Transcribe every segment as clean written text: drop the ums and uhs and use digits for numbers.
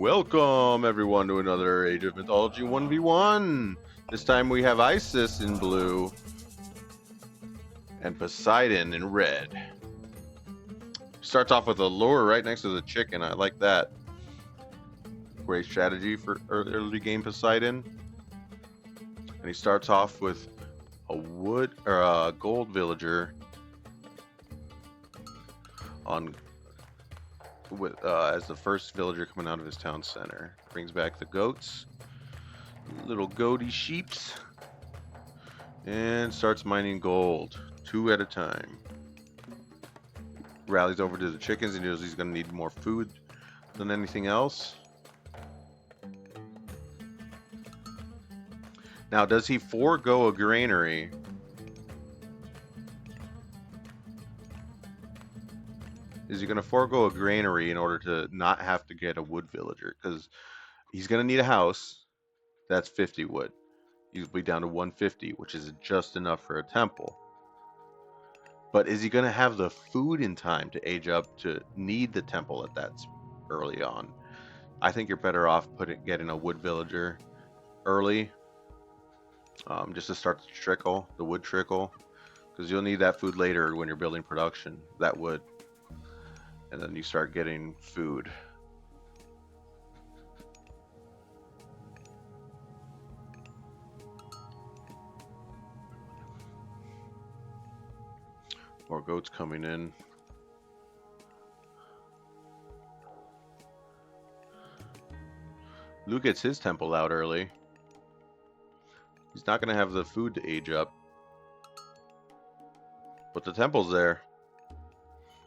Welcome everyone to another Age of Mythology 1v1. This time we have Isis in blue and Poseidon in red. Starts off with a lure right next to the chicken. I like that. Great strategy for early game Poseidon. And he starts off with a wood or a gold villager on with as the first villager coming out of his town center. Brings back the goats, little goaty sheeps, and starts mining gold, 2 at a time. Rallies over to the chickens and knows he's going to need more food than anything else. Now, does he forego a granary? Is he going to forego a granary in order to not have to get a wood villager? Because he's going to need a house. That's 50 wood. He'll be down to 150, which is just enough for a temple. But is he going to have the food in time to age up to need the temple at that early on? I think you're better off getting a wood villager early, just to start the wood trickle, because you'll need that food later when you're building production, that wood, and then you start getting food. More goats coming in. Luke gets his temple out early. He's not going to have the food to age up. But the temple's there.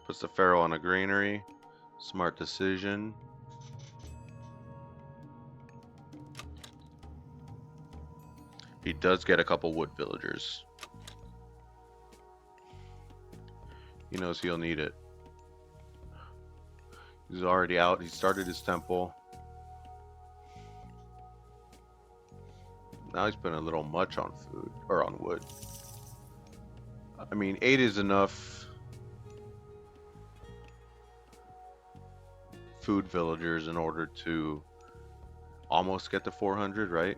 Puts the pharaoh on a granary. Smart decision. He does get a couple wood villagers. He knows he'll need it. He's already out. He started his temple. Now he's putting a little much on food, or on wood. I mean, 8 is enough food villagers in order to almost get to 400, right?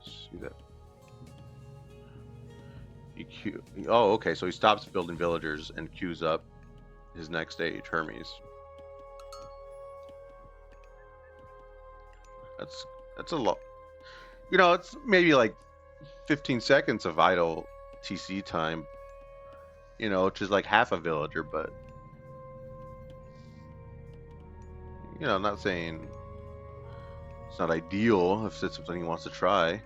See that? Oh, okay, so he stops building villagers and queues up his next stage, Hermes. That's a lot. You know, it's maybe like 15 seconds of idle TC time. You know, which is like half a villager, but you know, I'm not saying it's not ideal if it's something he wants to try.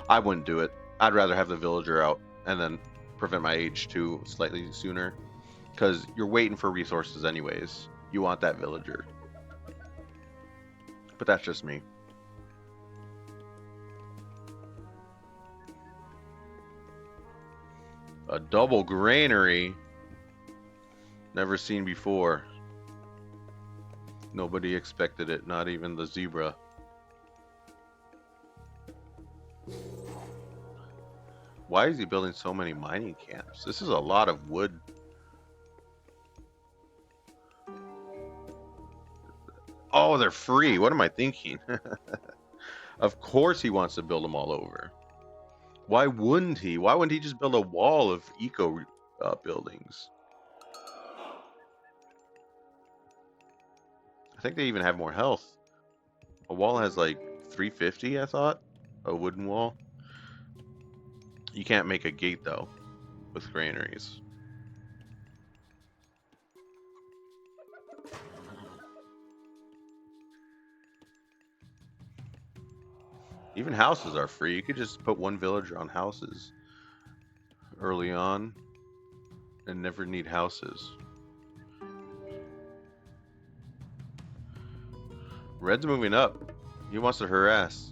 I wouldn't do it. I'd rather have the villager out and then prevent my age 2 slightly sooner, because you're waiting for resources anyways. You want that villager. But that's just me. A double granary. Never seen before. Nobody expected it, not even the zebra. Why is he building so many mining camps? This is a lot of wood. Oh, they're free. What am I thinking? Of course he wants to build them all over. Why wouldn't he? Why wouldn't he just build a wall of eco buildings? I think they even have more health. A wall has like 350, I thought. A wooden wall. You can't make a gate though with granaries. Even houses are free. You could just put one villager on houses early on and never need houses. Red's moving up. He wants to harass.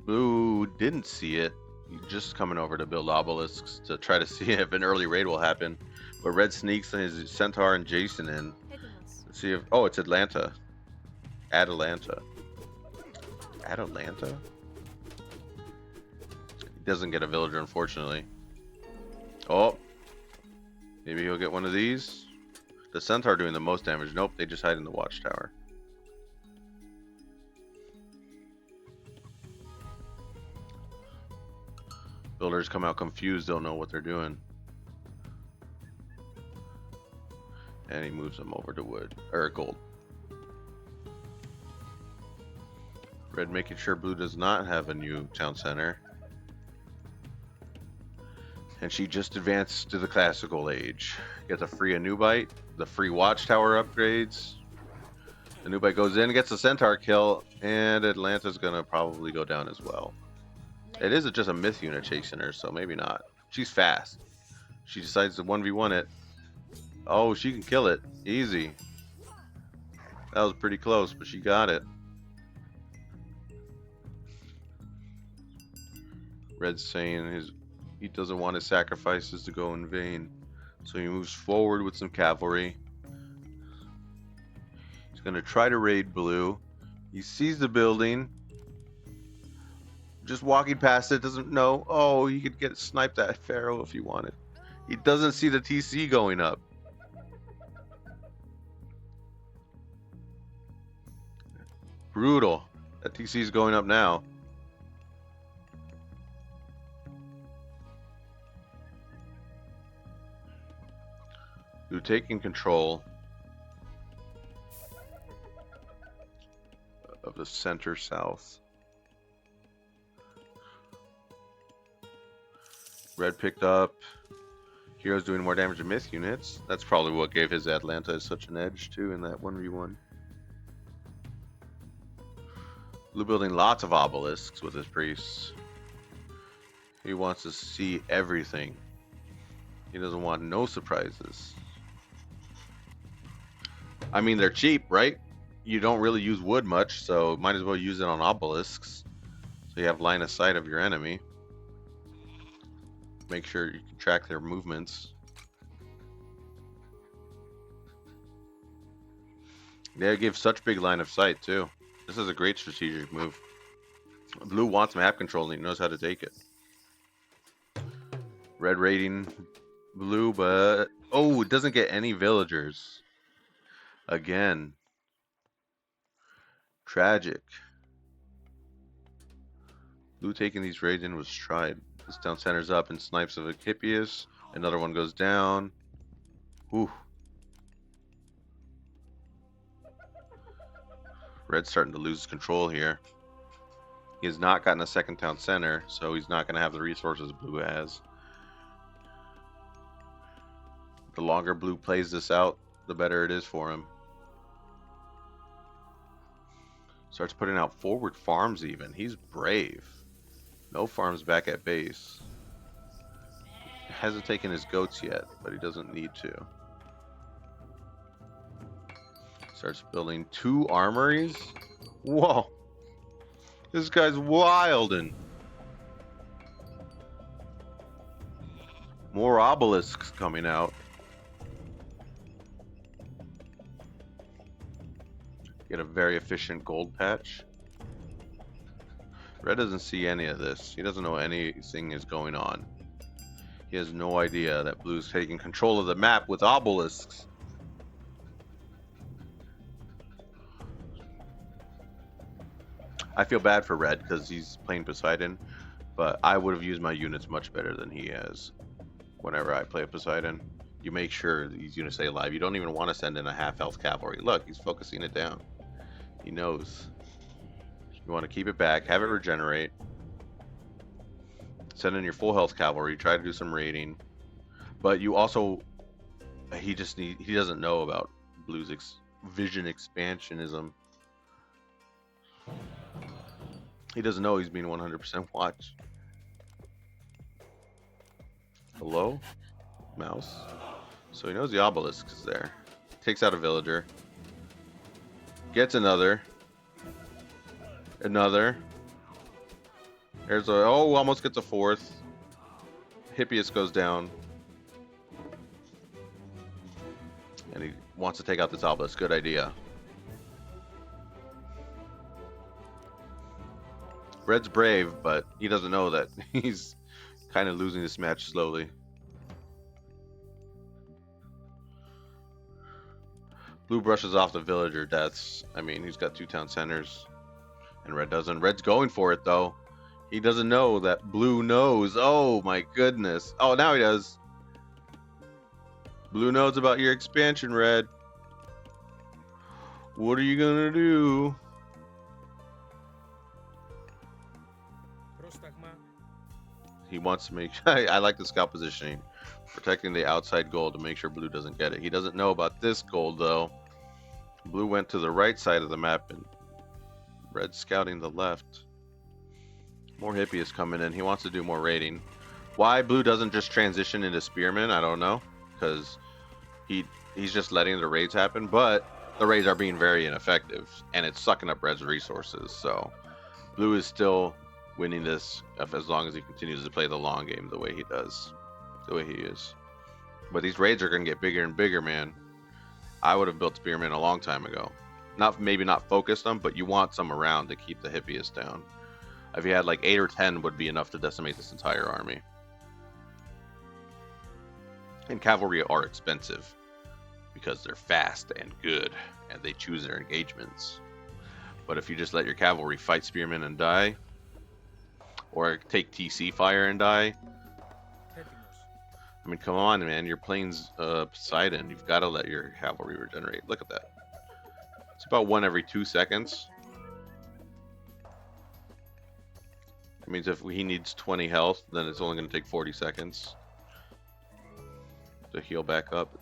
Blue didn't see it. He's just coming over to build obelisks to try to see if an early raid will happen. But Red sneaks his Centaur and Jason in. Let's see if... Oh, it's Atlanta. Atlanta. Atalanta? He doesn't get a villager, unfortunately. Oh, maybe he'll get one of these. The centaur doing the most damage. Nope, they just hide in the watchtower. Builders come out confused, don't know what they're doing. And he moves them over to wood, or gold. Red making sure blue does not have a new town center. And she just advanced to the classical age. Gets a free Anubite, the free watchtower upgrades. Anubite goes in, gets a centaur kill, and Atlanta's gonna probably go down as well. It is just a myth unit chasing her, so maybe not. She's fast. She decides to 1v1 it. Oh, she can kill it. Easy. That was pretty close, but she got it. Red's saying he doesn't want his sacrifices to go in vain. So he moves forward with some cavalry. He's going to try to raid blue. He sees the building. Just walking past it, doesn't know. Oh, he could get sniped at Pharaoh if he wanted. He doesn't see the TC going up. Brutal. That TC is going up now. Blue taking control of the center south. Red picked up. Heroes doing more damage to myth units. That's probably what gave his Atlanta such an edge too in that 1v1. Blue building lots of obelisks with his priests. He wants to see everything. He doesn't want no surprises. I mean, they're cheap, right? You don't really use wood much, so might as well use it on obelisks. So you have line of sight of your enemy. Make sure you can track their movements. They give such big line of sight too. This is a great strategic move. Blue wants map control and he knows how to take it. Red raiding blue, but oh, it doesn't get any villagers. Again. Tragic. Blue taking these raids in was tried. This town centers up and snipes of Hippias. Another one goes down. Whew. Red's starting to lose control here. He has not gotten a second town center, so he's not going to have the resources blue has. The longer blue plays this out, the better it is for him. Starts putting out forward farms even. He's brave. No farms back at base. Hasn't taken his goats yet, but he doesn't need to. Starts building 2 armories. Whoa. This guy's wildin'. More obelisks coming out. Get a very efficient gold patch. Red doesn't see any of this. He doesn't know anything is going on. He has no idea that blue's taking control of the map with obelisks. I feel bad for red because he's playing Poseidon, but I would have used my units much better than he has. Whenever I play Poseidon, you make sure these units stay alive. You don't even want to send in a half-health cavalry. Look, he's focusing it down. He knows. You want to keep it back, have it regenerate. Send in your full health cavalry, try to do some raiding. But you also, he doesn't know about blue's vision expansionism. He doesn't know he's being 100% watched. Hello? Mouse? So he knows the obelisk is there. Takes out a villager. Gets another. Another. There's a, oh, almost gets a 4th. Hippias goes down. And he wants to take out this obelisk. Good idea. Red's brave, but he doesn't know that he's kind of losing this match slowly. Blue brushes off the villager deaths. I mean, he's got 2 town centers, and Red doesn't. Red's going for it, though. He doesn't know that Blue knows. Oh, my goodness. Oh, now he does. Blue knows about your expansion, Red. What are you going to do? He wants to make... I like the scout positioning. Protecting the outside gold to make sure Blue doesn't get it. He doesn't know about this gold, though. Blue went to the right side of the map, and Red's scouting the left. More hippie is coming in. He wants to do more raiding. Why Blue doesn't just transition into Spearman, I don't know. Because he's just letting the raids happen. But the raids are being very ineffective. And it's sucking up Red's resources. So Blue is still winning this as long as he continues to play the long game the way he does. The way he is. But these raids are going to get bigger and bigger, man. I would have built Spearman a long time ago. Maybe not focused them, but you want some around to keep the hippiest down. If you had like 8 or 10 would be enough to decimate this entire army. And cavalry are expensive because they're fast and good and they choose their engagements. But if you just let your cavalry fight spearmen and die, or take TC fire and die, I mean, come on, man. You're playing Poseidon. You've got to let your cavalry regenerate. Look at that. It's about 1 every 2 seconds. That means if he needs 20 health, then it's only going to take 40 seconds to heal back up.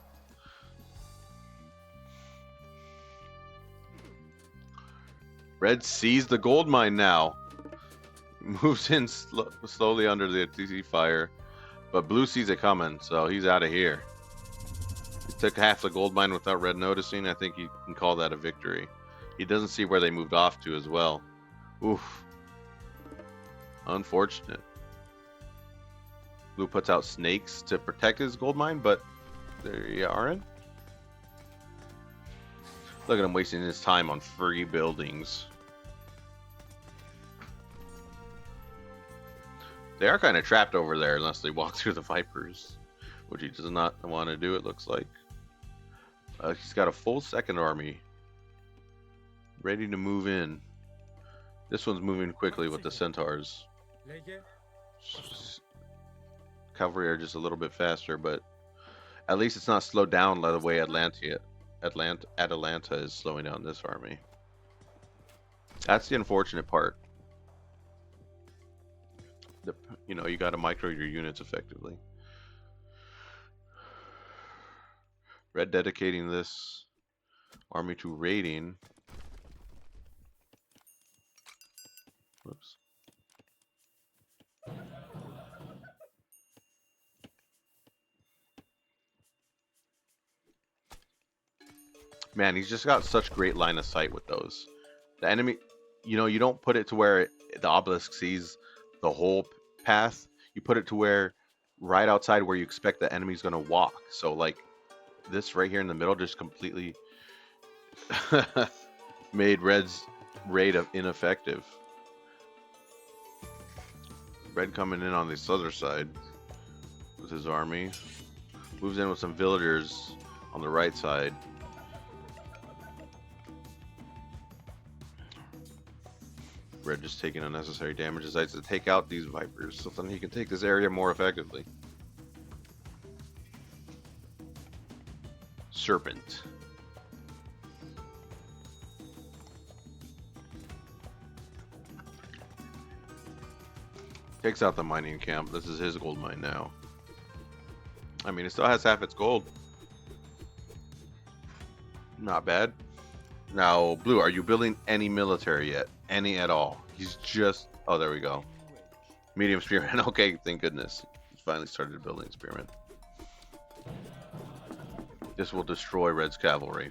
Red sees the gold mine now. Moves in slowly under the TC fire. But Blue sees it coming, so he's out of here. He took half the gold mine without Red noticing. I think you can call that a victory. He doesn't see where they moved off to as well. Oof. Unfortunate. Blue puts out snakes to protect his gold mine, but there you aren't. Look at him wasting his time on free buildings. They are kind of trapped over there unless they walk through the Vipers, which he does not want to do, it looks like. He's got a full second army ready to move in. This one's moving quickly with the Centaurs. Cavalry are just a little bit faster, but at least it's not slowed down by the way Atalanta is slowing down this army. That's the unfortunate part. You know, you got to micro your units effectively. Red dedicating this army to raiding. Whoops. Man, he's just got such great line of sight with those. The enemy, you know, you don't put it to where the obelisk sees the whole path. You put it to where right outside where you expect the enemy's going to walk. So like this right here in the middle just completely made Red's raid ineffective. Red coming in on this other side with his army. Moves in with some villagers on the right side. Red just taking unnecessary damage, decides to take out these Vipers so then he can take this area more effectively. Serpent. Takes out the mining camp. This is his gold mine now. I mean, it still has half its gold. Not bad. Now, Blue, are you building any military yet? Any at all? He's just... Oh, there we go. Medium spearman. Okay, thank goodness. He's finally started building spearmen. This will destroy Red's cavalry.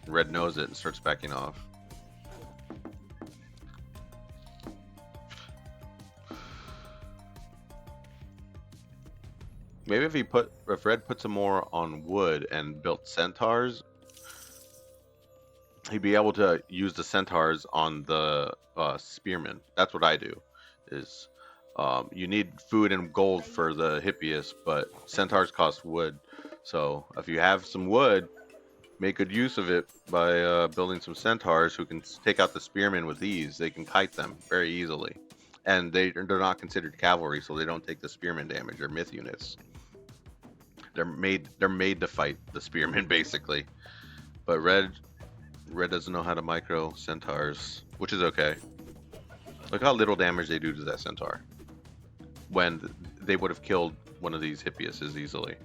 Red knows it and starts backing off. Maybe if Red put some more on wood and built centaurs, he'd be able to use the centaurs on the spearmen. That's what I do. Is you need food and gold for the hippias, but centaurs cost wood. So if you have some wood, make good use of it by building some centaurs who can take out the spearmen with ease. They can kite them very easily, and they're not considered cavalry, so they don't take the spearmen damage. They're myth units. They're made to fight the spearmen basically. But red doesn't know how to micro centaurs, which is okay. Look how little damage they do to that centaur when they would have killed one of these hippiases easily.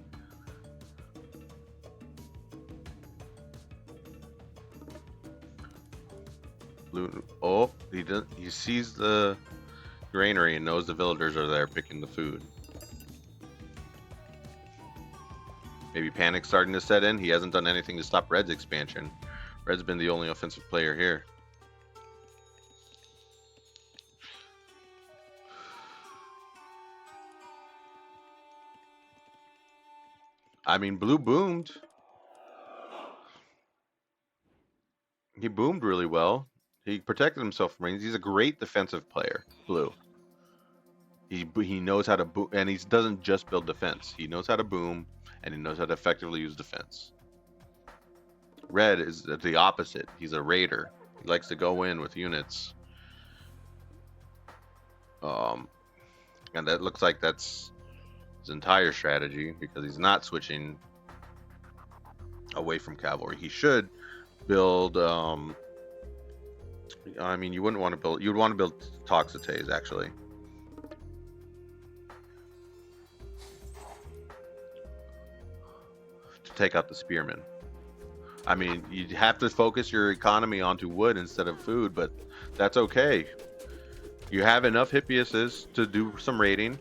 Blue, oh, he sees the granary and knows the villagers are there picking the food. Maybe panic's starting to set in. He hasn't done anything to stop Red's expansion. Red's been the only offensive player here. I mean, Blue boomed. He boomed really well. He protected himself from rings. He's a great defensive player, Blue. He knows how to boom, and he doesn't just build defense. He knows how to boom, and he knows how to effectively use defense. Red is the opposite. He's a raider. He likes to go in with units. And that looks like that's his entire strategy because he's not switching away from cavalry. He should build. I mean, you wouldn't want to build. You would want to build Toxotes actually. To take out the spearmen. I mean, you have to focus your economy onto wood instead of food, but that's okay. You have enough hippiases to do some raiding,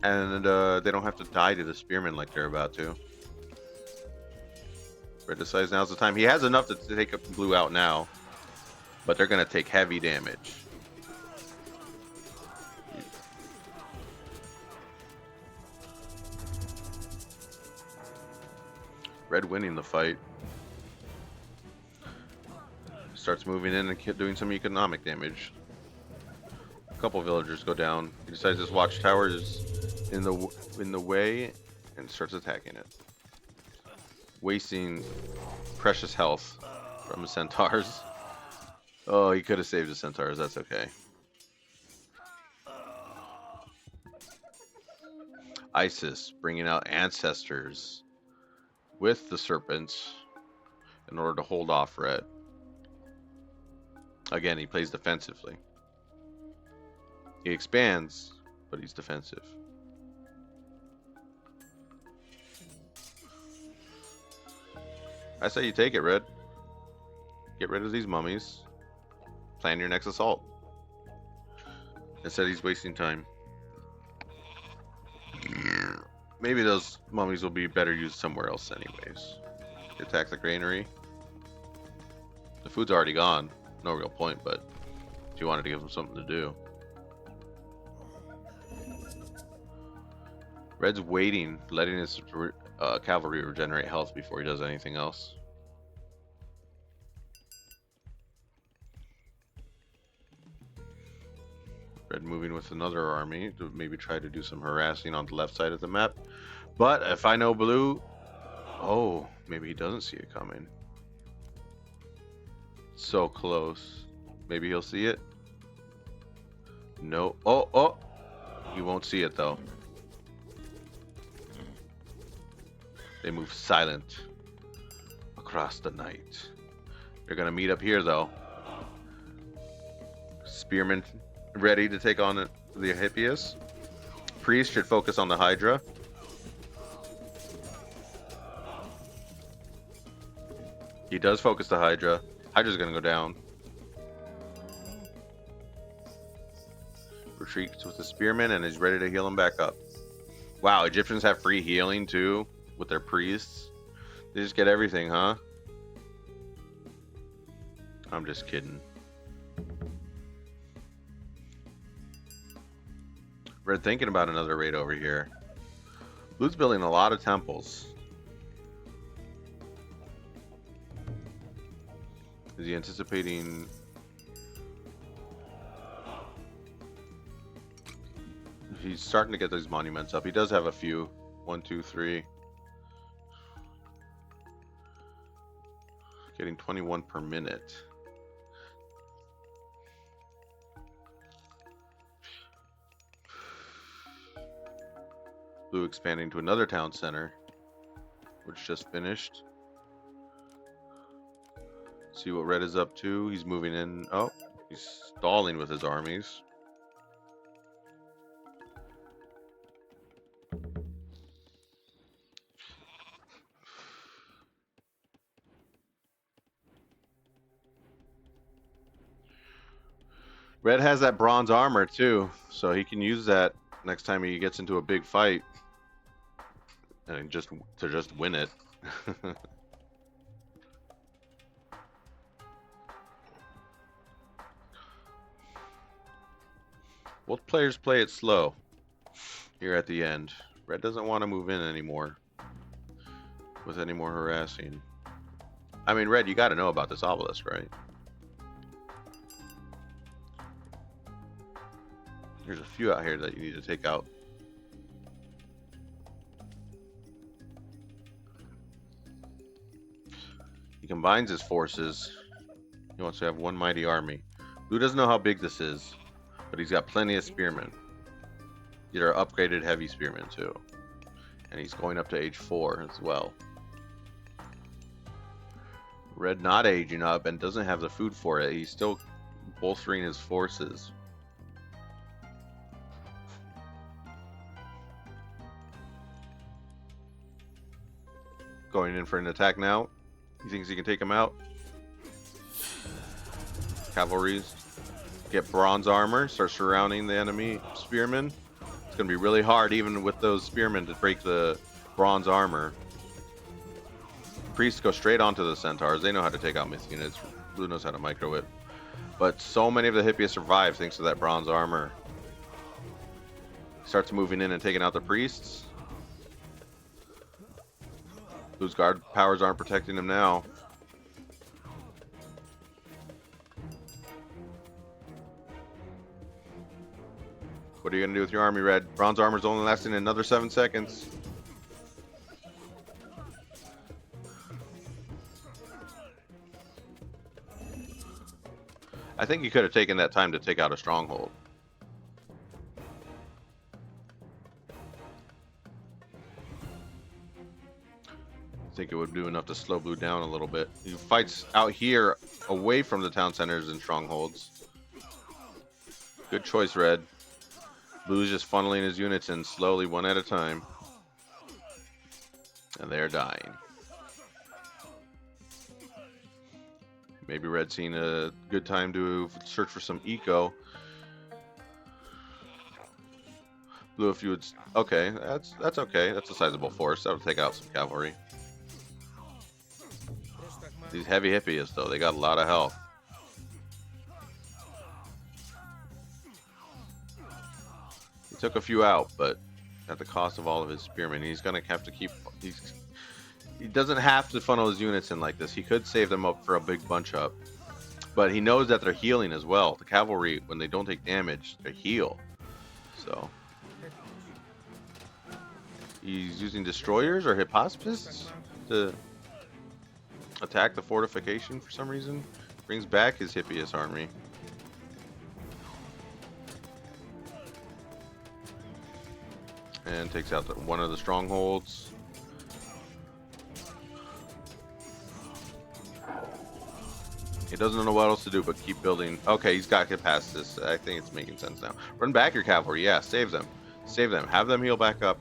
and they don't have to die to the spearmen like they're about to. Red decides now's the time. He has enough to take up Blue out now, but they're going to take heavy damage. Red winning the fight. Starts moving in and doing some economic damage. A couple villagers go down. He decides his watchtower is in the way and starts attacking it, wasting precious health from the centaurs. Oh, he could have saved the centaurs. That's okay. Isis bringing out ancestors with the serpents in order to hold off Red. Again, he plays defensively. He expands, but he's defensive. I say you take it, Red. Get rid of these mummies. Plan your next assault. Instead, he's wasting time. Maybe those mummies will be better used somewhere else anyways. Attack the granary. The food's already gone. No real point, but if you wanted to give him something to do. Red's waiting, letting his cavalry regenerate health before he does anything else. Red moving with another army to maybe try to do some harassing on the left side of the map. But if I know Blue, oh, maybe he doesn't see it coming. So close. Maybe he'll see it. No. Oh, he won't see it though. They move silent across the night. They're gonna meet up here though. Spearmen ready to take on the Hippias. Priest should focus on the Hydra. He does focus the Hydra. Hydra's gonna go down. Retreats with the Spearman and is ready to heal him back up. Wow, Egyptians have free healing too with their priests. They just get everything, huh? I'm just kidding. We're thinking about another raid over here. Blue's building a lot of temples. Is he anticipating? He's starting to get those monuments up. He does have a few. 1, 2, 3. Getting 21 per minute. Blue expanding to another town center, which just finished. See what red is up to. He's moving in. Oh, he's stalling with his armies. Red has that bronze armor too, so he can use that next time he gets into a big fight, and just win it. Both players play it slow here at the end. Red doesn't want to move in anymore with any more harassing. I mean, Red, you got to know about this obelisk, right? There's a few out here that you need to take out. He combines his forces. He wants to have one mighty army. Blue doesn't know how big this is, but he's got plenty of spearmen. These are upgraded heavy spearmen too. And he's going up to age 4 as well. Red not aging up and doesn't have the food for it. He's still bolstering his forces. Going in for an attack now. He thinks he can take him out. Cavalries get bronze armor, start surrounding the enemy spearmen. It's going to be really hard, even with those spearmen, to break the bronze armor. Priests go straight onto the centaurs. They know how to take out myth units. Blue knows how to micro whip. But so many of the Hippias survive thanks to that bronze armor. Starts moving in and taking out the priests. Blue's guard powers aren't protecting him now. What are you going to do with your army, Red? Bronze armor's only lasting another 7 seconds. I think you could have taken that time to take out a stronghold. I think it would do enough to slow Blue down a little bit. He fights out here away from the town centers and strongholds. Good choice, Red. Blue's just funneling his units in slowly, one at a time. And they're dying. Maybe Red's seen a good time to search for some eco. Blue, if you would... Okay, that's okay. That's a sizable force. That would take out some cavalry. These heavy hippies, though, they got a lot of health. He took a few out, but at the cost of all of his spearmen. He's going to have to keep... He doesn't have to funnel his units in like this. He could save them up for a big bunch up. But he knows that they're healing as well. The cavalry, when they don't take damage, they heal. So... He's using destroyers or hypospists to attack the fortification for some reason. Brings back his hippias army. And takes out one of the strongholds. He doesn't know what else to do but keep building. Okay, he's got to get past this. I think it's making sense now. Run back your cavalry. Yeah, save them. Save them. Have them heal back up.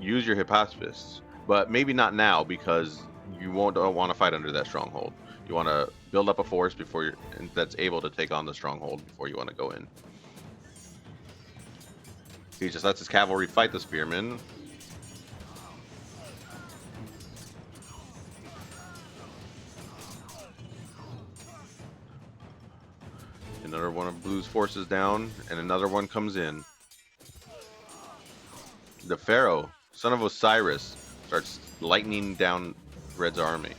Use your hypospists. But maybe not now because you don't want to fight under that stronghold. You want to build up a force before that's able to take on the stronghold before you want to go in. He just lets his cavalry fight the spearmen. Another one of Blue's forces down, and another one comes in. The Pharaoh, son of Osiris, starts lightning down Red's army.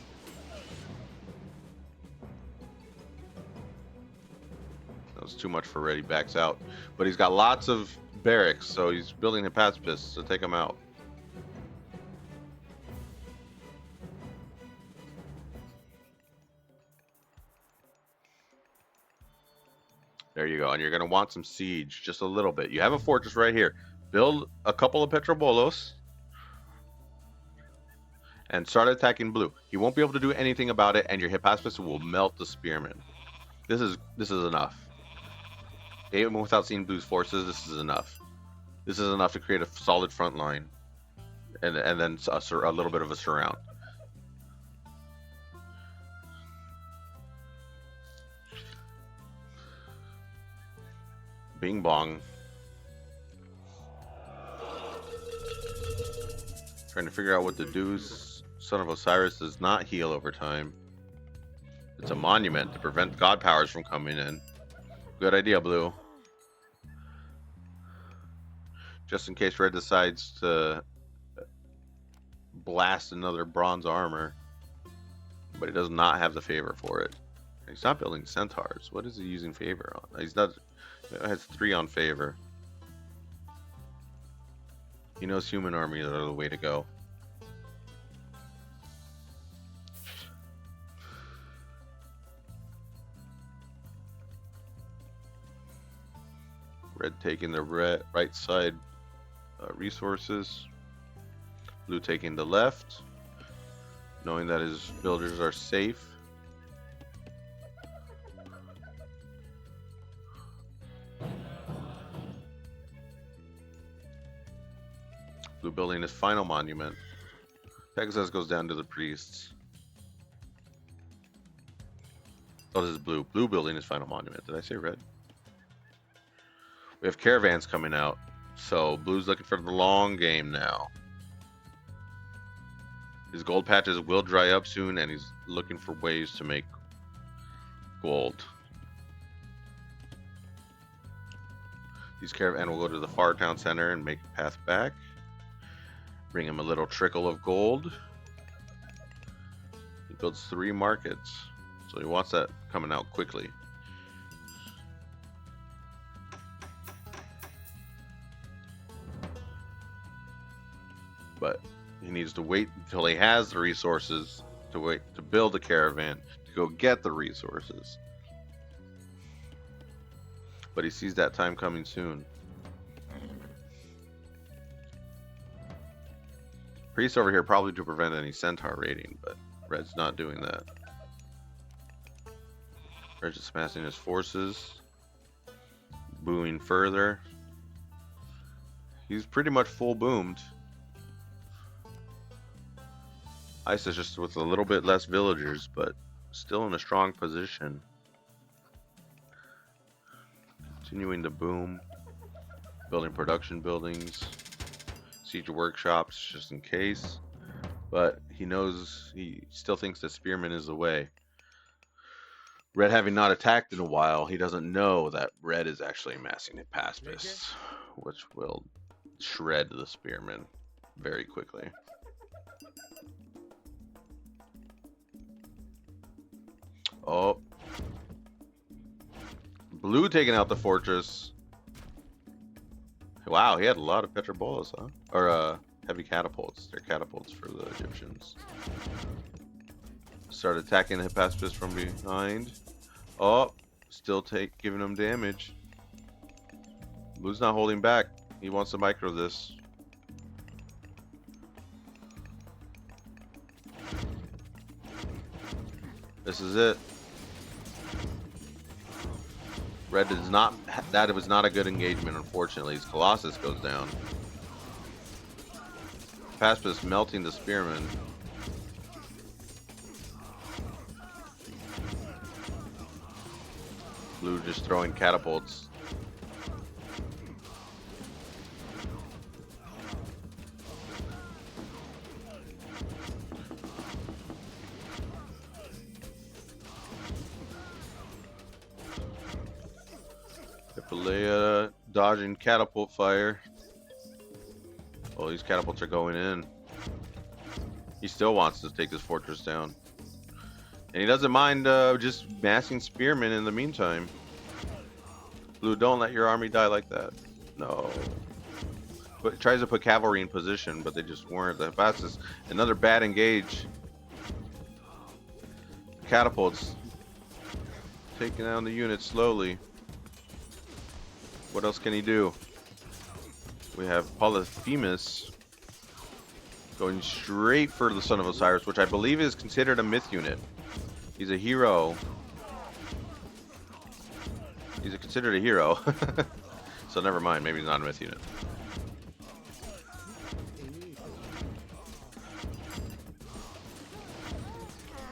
That was too much for Red. He backs out. But he's got lots of barracks, so he's building Hephaestus to take him out. There you go. And you're going to want some siege, just a little bit. You have a fortress right here. Build a couple of Petrobolos and start attacking blue. He won't be able to do anything about it, and your Hephaestus will melt the spearmen. This is enough. Even without seeing blue's forces, this is enough. This is enough to create a solid front line, and then a little bit of a surround. Bing bong. Trying to figure out what to do. Son of Osiris does not heal over time. It's a monument to prevent god powers from coming in. Good idea, blue. Just in case red decides to blast another bronze armor. But he does not have the favor for it. He's not building centaurs. What is he using favor on? He's not. It has 3 on favor. He knows human armies are the way to go. Red taking the right side resources. Blue taking the left, knowing that his villagers are safe. Blue building his final monument. Pegasus goes down to the priests. Oh, this is blue. Blue building his final monument. Did I say red? We have caravans coming out. So blue's looking for the long game now. His gold patches will dry up soon, and he's looking for ways to make gold. These caravan will go to the far town center and make a path back. Bring him a little trickle of gold. He builds 3 markets, so he wants that coming out quickly. But he needs to wait until he has the resources to build the caravan, to go get the resources. But he sees that time coming soon. Priest over here probably to prevent any centaur raiding, but red's not doing that. Red's just massing his forces, booing further. He's pretty much full boomed. Ice is just with a little bit less villagers, but still in a strong position. Continuing to boom, building production buildings, siege workshops just in case. But he knows, he still thinks that spearman is the way. Red having not attacked in a while, he doesn't know that red is actually amassing Hephaestus, which will shred the spearmen very quickly. Oh. Blue taking out the fortress. Wow, he had a lot of Petrobolas, huh? Or heavy catapults. They're catapults for the Egyptians. Start attacking Hephaestus from behind. Oh, still giving him damage. Blue's not holding back. He wants to micro this. This is it. Red does not. That was not a good engagement, unfortunately. His Colossus goes down. Hephaestus melting the spearman. Blue just throwing catapults. Hippolea dodging catapult fire. Oh, these catapults are going in. He still wants to take this fortress down. And he doesn't mind just massing spearmen in the meantime. Blue, don't let your army die like that. No. But it tries to put cavalry in position, but they just weren't the fastest. Another bad engage. Catapults. Taking down the units slowly. What else can he do? We have Polyphemus going straight for the Son of Osiris, which I believe is considered a myth unit. He's a hero. He's considered a hero. So never mind, maybe he's not a myth unit.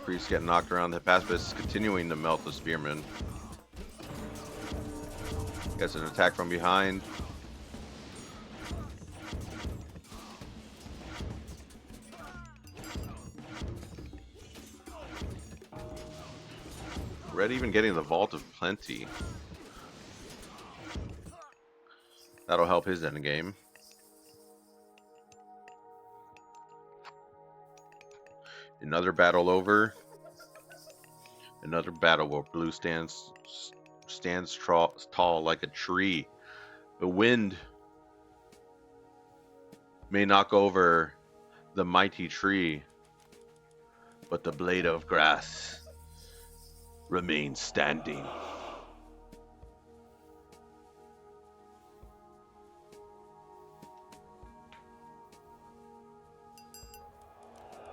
Priest getting knocked around. The Hephaestus is continuing to melt the spearman. Gets an attack from behind. Red even getting the Vault of Plenty. That'll help his end game. Another battle over. Another battle where blue stands tall like a tree. The wind may knock over the mighty tree, but the blade of grass remains standing.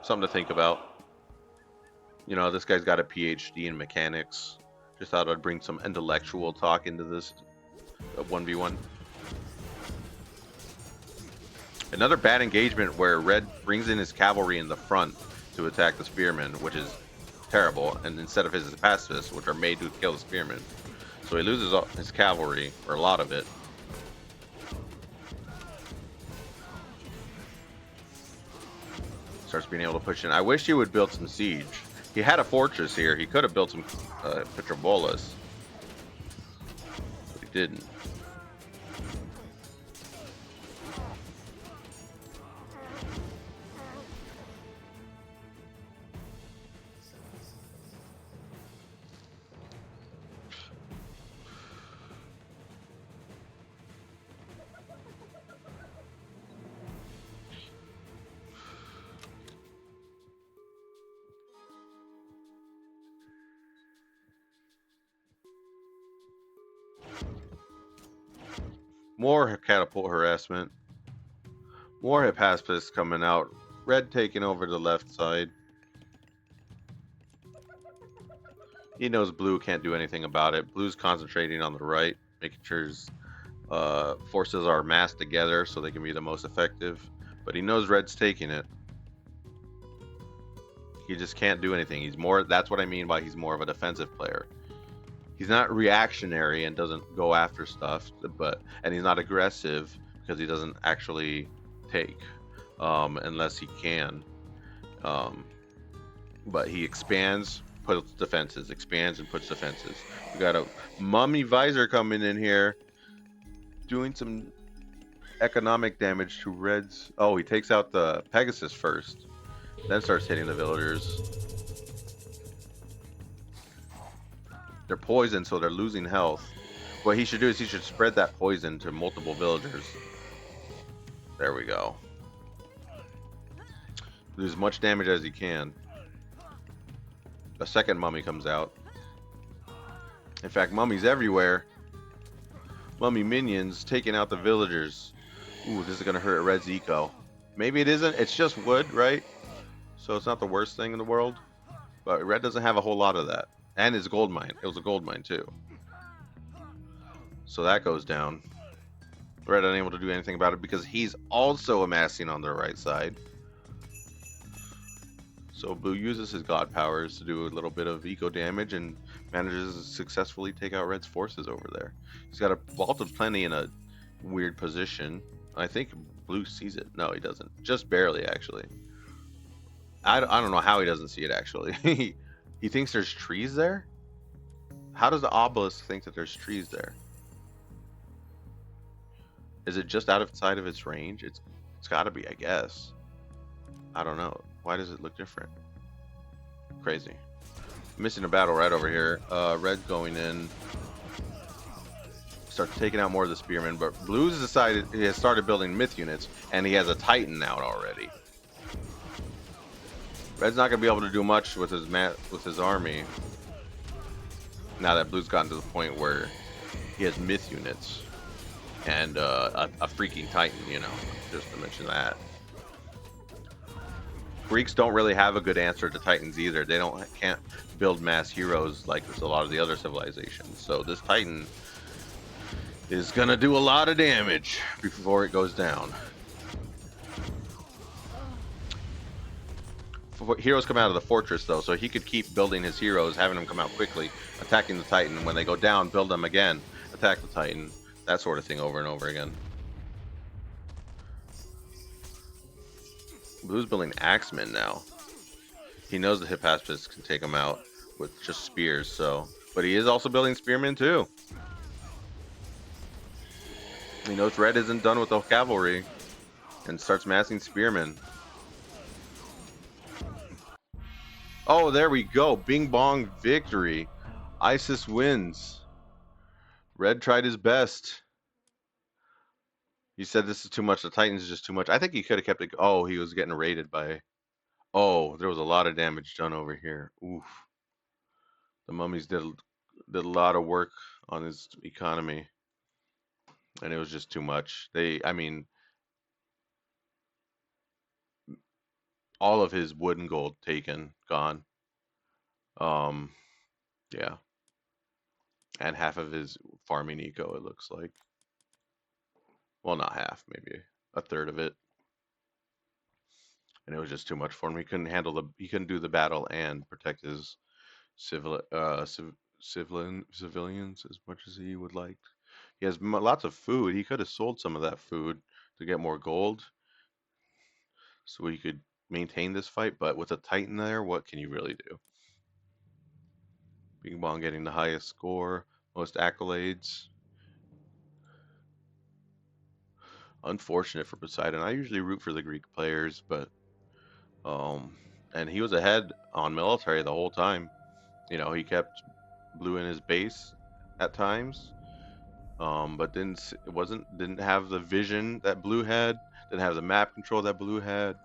Something to think about. You know, this guy's got a PhD in mechanics. Just thought I'd bring some intellectual talk into this 1v1. Another bad engagement where Red brings in his cavalry in the front to attack the spearmen, which is terrible, and instead of his pacifists, which are made to kill the spearmen. So he loses his cavalry, or a lot of it. Starts being able to push in. I wish he would build some siege. He had a fortress here. He could have built some Petrobolas, but he didn't. More catapult harassment. More Hephaestus coming out. Red taking over the left side. He knows blue can't do anything about it. Blue's concentrating on the right, making sure his forces are massed together so they can be the most effective. But he knows red's taking it. He just can't do anything. He's more. That's what I mean by he's more of a defensive player. He's not reactionary and doesn't go after stuff, and he's not aggressive because he doesn't actually take unless he can. But he expands, puts defenses, expands and puts defenses. We got a mummy visor coming in here, doing some economic damage to Red's. Oh, he takes out the Pegasus first, then starts hitting the villagers. They're poisoned, so they're losing health. What he should do is he should spread that poison to multiple villagers. There we go. Do as much damage as he can. A second mummy comes out. In fact, mummies everywhere. Mummy minions taking out the villagers. Ooh, this is going to hurt Red's eco. Maybe it isn't. It's just wood, right? So it's not the worst thing in the world. But Red doesn't have a whole lot of that. And his gold mine. It was a gold mine too. So that goes down. Red unable to do anything about it because he's also amassing on the right side. So Blue uses his god powers to do a little bit of eco damage and manages to successfully take out Red's forces over there. He's got a Vault of Plenty in a weird position. I think Blue sees it. No, he doesn't. Just barely, actually. I don't know how he doesn't see it, actually. He thinks there's trees there? How does the obelisk think that there's trees there? Is it just outside of its range? It's got to be, I guess. I don't know. Why does it look different? Crazy. Missing a battle right over here. Red going in. starts taking out more of the spearmen. But Blue's decided he has started building myth units, and he has a Titan out already. Red's not gonna be able to do much with his army now that Blue's gotten to the point where he has myth units and a freaking Titan. You know, just to mention that. Greeks don't really have a good answer to Titans either. They can't build mass heroes like a lot of the other civilizations. So this Titan is gonna do a lot of damage before it goes down. Heroes come out of the fortress though, so he could keep building his heroes, having them come out quickly, attacking the Titan. When they go down, build them again, attack the Titan, that sort of thing over and over again. Blue's building axemen now. He knows the Hippaspis can take him out with just spears, so. But he is also building spearmen too. He knows Red isn't done with the cavalry and starts massing spearmen. Oh, there we go. Bing bong victory. Isis wins. Red tried his best. You said this is too much. The Titans is just too much. I think he could have kept it. Oh, he was getting raided by. Oh, there was a lot of damage done over here. Oof. The mummies did a lot of work on his economy, and it was just too much. I mean, all of his wood and gold taken, gone. Um, yeah, and half of his farming eco. It looks like. Well, not half, maybe a third of it. And it was just too much for him. He couldn't handle he couldn't do the battle and protect his civilians as much as he would like. He has lots of food. He could have sold some of that food to get more gold, so he could maintain this fight. But with a Titan there, what can you really do? Bing Bong getting the highest score, most accolades. Unfortunate for Poseidon. I usually root for the Greek players, but and he was ahead on military the whole time. You know, he kept Blue in his base at times, but didn't have the vision that Blue had, didn't have the map control that Blue had.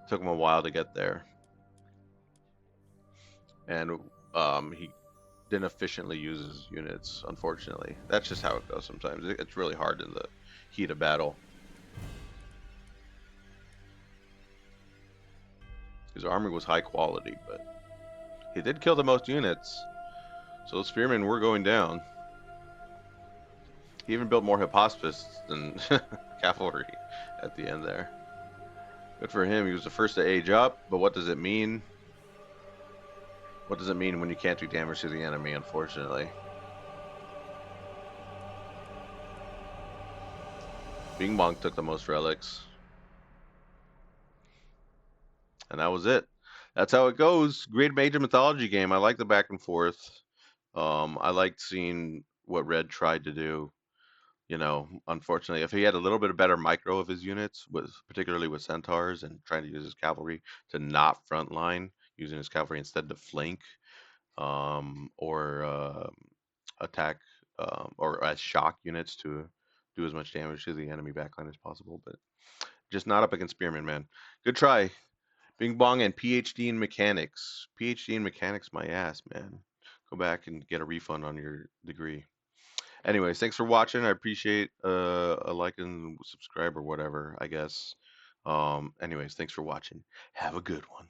Took him a while to get there, and he didn't efficiently use his units. Unfortunately, that's just how it goes sometimes. It's really hard in the heat of battle. His army was high quality, but he did kill the most units, so those spearmen were going down. He even built more Hippospis than cavalry at the end there. Good for him. He was the first to age up, but what does it mean? What does it mean when you can't do damage to the enemy, unfortunately? Bing Bong took the most relics. And that was it. That's how it goes. Great major mythology game. I like the back and forth. I liked seeing what Red tried to do. You know, unfortunately, if he had a little bit of better micro of his units, particularly with centaurs and trying to use his cavalry to not frontline, using his cavalry instead to flank, or attack, or as shock units to do as much damage to the enemy backline as possible. But just not up against Spearman, man. Good try. Bing Bong and PhD in mechanics. PhD in mechanics, my ass, man. Go back and get a refund on your degree. Anyways, thanks for watching. I appreciate a like and subscribe or whatever, I guess. Anyways, thanks for watching. Have a good one.